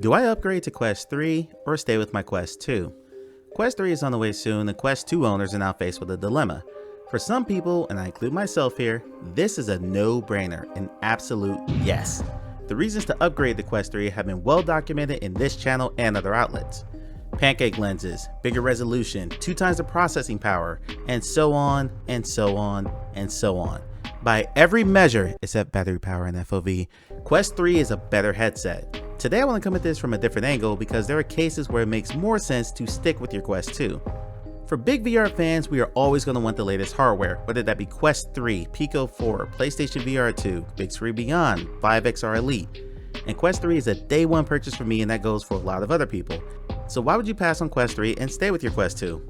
Do I upgrade to Quest 3 or stay with my Quest 2? Quest 3 is on the way soon, and Quest 2 owners are now faced with a dilemma. For some people, and I include myself here, this is a no-brainer, an absolute yes. The reasons to upgrade to Quest 3 have been well documented in this channel and other outlets. Pancake lenses, bigger resolution, 2 times the processing power, and so on, and so on, and so on. By every measure, except battery power and FOV, Quest 3 is a better headset. Today I want to come at this from a different angle because there are cases where it makes more sense to stick with your Quest 2. For big VR fans, we are always going to want the latest hardware, whether that be Quest 3, Pico 4, PlayStation VR 2, Big Screen Beyond, Vive XR Elite. And Quest 3 is a day one purchase for me, and that goes for a lot of other people. So why would you pass on Quest 3 and stay with your Quest 2?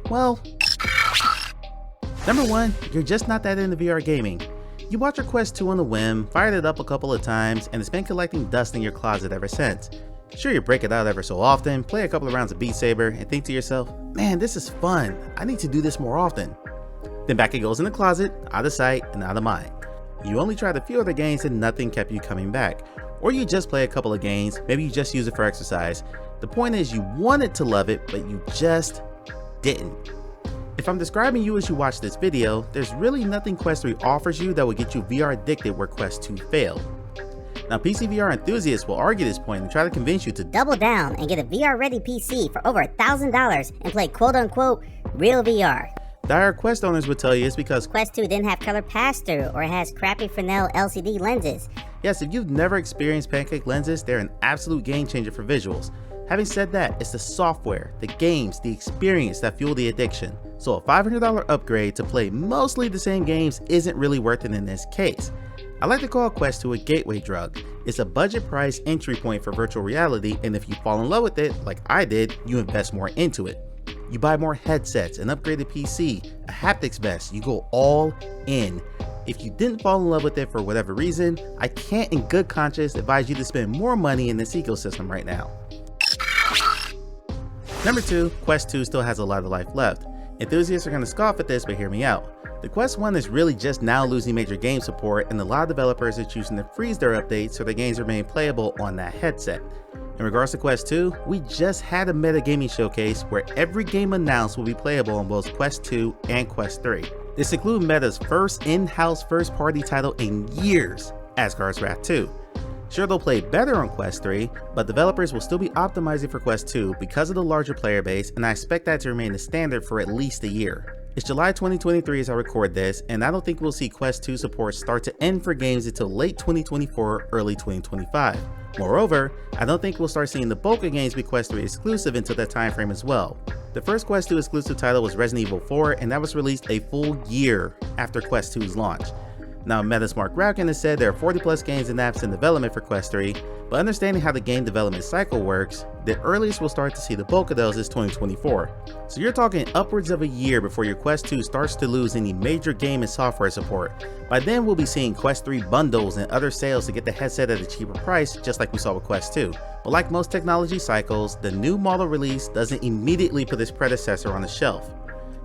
Well, number one, you're just not that into VR gaming. You bought your Quest 2 on the whim, fired it up a couple of times, and it's been collecting dust in your closet ever since. Sure, you break it out ever so often, play a couple of rounds of Beat Saber, and think to yourself, man, this is fun, I need to do this more often. Then back it goes in the closet, out of sight and out of mind. You only tried a few other games and nothing kept you coming back. Or you just play a couple of games, maybe you just use it for exercise. The point is you wanted to love it, but you just didn't. If I'm describing you as you watch this video, there's really nothing Quest 3 offers you that will get you VR addicted where Quest 2 failed. Now PC VR enthusiasts will argue this point and try to convince you to double down and get a VR ready PC for over $1,000 and play quote unquote real VR. Dire Quest owners would tell you it's because Quest 2 didn't have color pass-through or has crappy Fresnel LCD lenses. Yes, if you've never experienced pancake lenses, they're an absolute game changer for visuals. Having said that, it's the software, the games, the experience that fuel the addiction. So a $500 upgrade to play mostly the same games isn't really worth it in this case. I like to call Quest 2 a gateway drug. It's a budget price entry point for virtual reality, and if you fall in love with it, like I did, you invest more into it. You buy more headsets, an upgraded PC, a haptics vest, you go all in. If you didn't fall in love with it for whatever reason, I can't in good conscience advise you to spend more money in this ecosystem right now. Number 2, Quest 2 still has a lot of life left. Enthusiasts are going to scoff at this, but hear me out. The Quest 1 is really just now losing major game support, and a lot of developers are choosing to freeze their updates so their games remain playable on that headset. In regards to Quest 2, we just had a metagaming showcase where every game announced will be playable on both Quest 2 and Quest 3. This includes Meta's first in-house first-party title in years, Asgard's Wrath 2. Sure, they'll play better on Quest 3, but developers will still be optimizing for Quest 2 because of the larger player base, and I expect that to remain the standard for at least a year. It's July 2023 as I record this, and I don't think we'll see Quest 2 support start to end for games until late 2024, early 2025. Moreover, I don't think we'll start seeing the bulk of games be Quest 3 exclusive until that time frame as well. The first Quest 2 exclusive title was Resident Evil 4, and that was released a full year after Quest 2's launch. Now, Meta's Mark Rowkin has said there are 40 plus games and apps in development for Quest 3, but understanding how the game development cycle works, the earliest we'll start to see the bulk of those is 2024. So you're talking upwards of a year before your Quest 2 starts to lose any major game and software support. By then we'll be seeing Quest 3 bundles and other sales to get the headset at a cheaper price, just like we saw with Quest 2. But like most technology cycles, the new model release doesn't immediately put its predecessor on the shelf.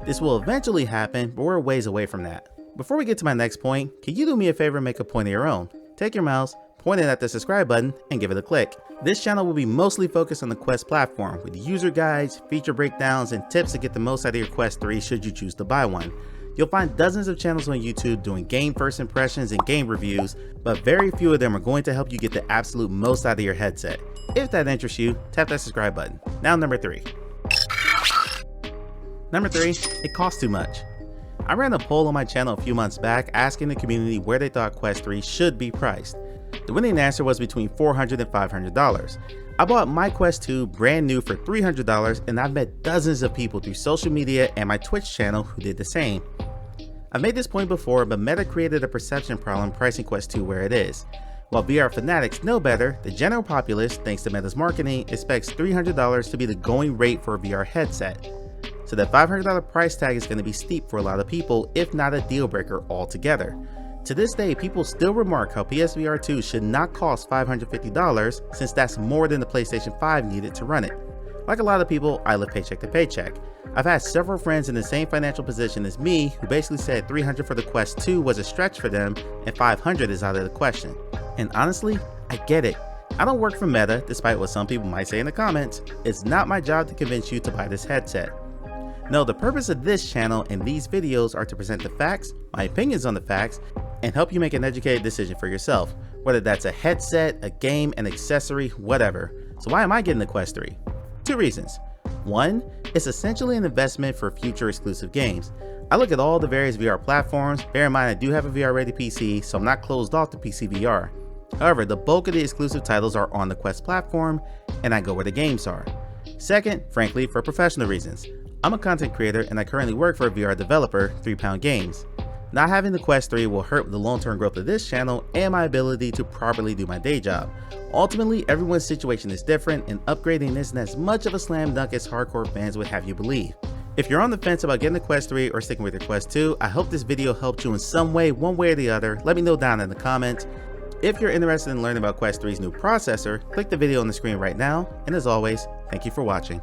This will eventually happen, but we're a ways away from that. Before we get to my next point, can you do me a favor and make a point of your own? Take your mouse, point it at the subscribe button, and give it a click. This channel will be mostly focused on the Quest platform with user guides, feature breakdowns, and tips to get the most out of your Quest 3 should you choose to buy one. You'll find dozens of channels on YouTube doing game first impressions and game reviews, but very few of them are going to help you get the absolute most out of your headset. If that interests you, tap that subscribe button. Now number 3. Number 3, it costs too much. I ran a poll on my channel a few months back asking the community where they thought Quest 3 should be priced. The winning answer was between $400 and $500. I bought my Quest 2 brand new for $300, and I've met dozens of people through social media and my Twitch channel who did the same. I've made this point before, but Meta created a perception problem pricing Quest 2 where it is. While VR fanatics know better, the general populace, thanks to Meta's marketing, expects $300 to be the going rate for a VR headset. So that $500 price tag is going to be steep for a lot of people, if not a deal breaker altogether. To this day, people still remark how PSVR 2 should not cost $550 since that's more than the PlayStation 5 needed to run it. Like a lot of people, I live paycheck to paycheck. I've had several friends in the same financial position as me who basically said $300 for the Quest 2 was a stretch for them and $500 is out of the question. And honestly, I get it. I don't work for Meta, despite what some people might say in the comments. It's not my job to convince you to buy this headset. No, the purpose of this channel and these videos are to present the facts, my opinions on the facts, and help you make an educated decision for yourself, whether that's a headset, a game, an accessory, whatever. So why am I getting the Quest 3? Two reasons. One, it's essentially an investment for future exclusive games. I look at all the various VR platforms. Bear in mind I do have a VR ready PC, so I'm not closed off to PC VR. However, the bulk of the exclusive titles are on the Quest platform, and I go where the games are. Second, frankly, for professional reasons. I'm a content creator and I currently work for a VR developer, 3Pound Games. Not having the Quest 3 will hurt the long-term growth of this channel and my ability to properly do my day job. Ultimately, everyone's situation is different and upgrading isn't as much of a slam dunk as hardcore fans would have you believe. If you're on the fence about getting the Quest 3 or sticking with your Quest 2, I hope this video helped you in some way, one way or the other. Let me know down in the comments. If you're interested in learning about Quest 3's new processor, click the video on the screen right now, and as always, thank you for watching.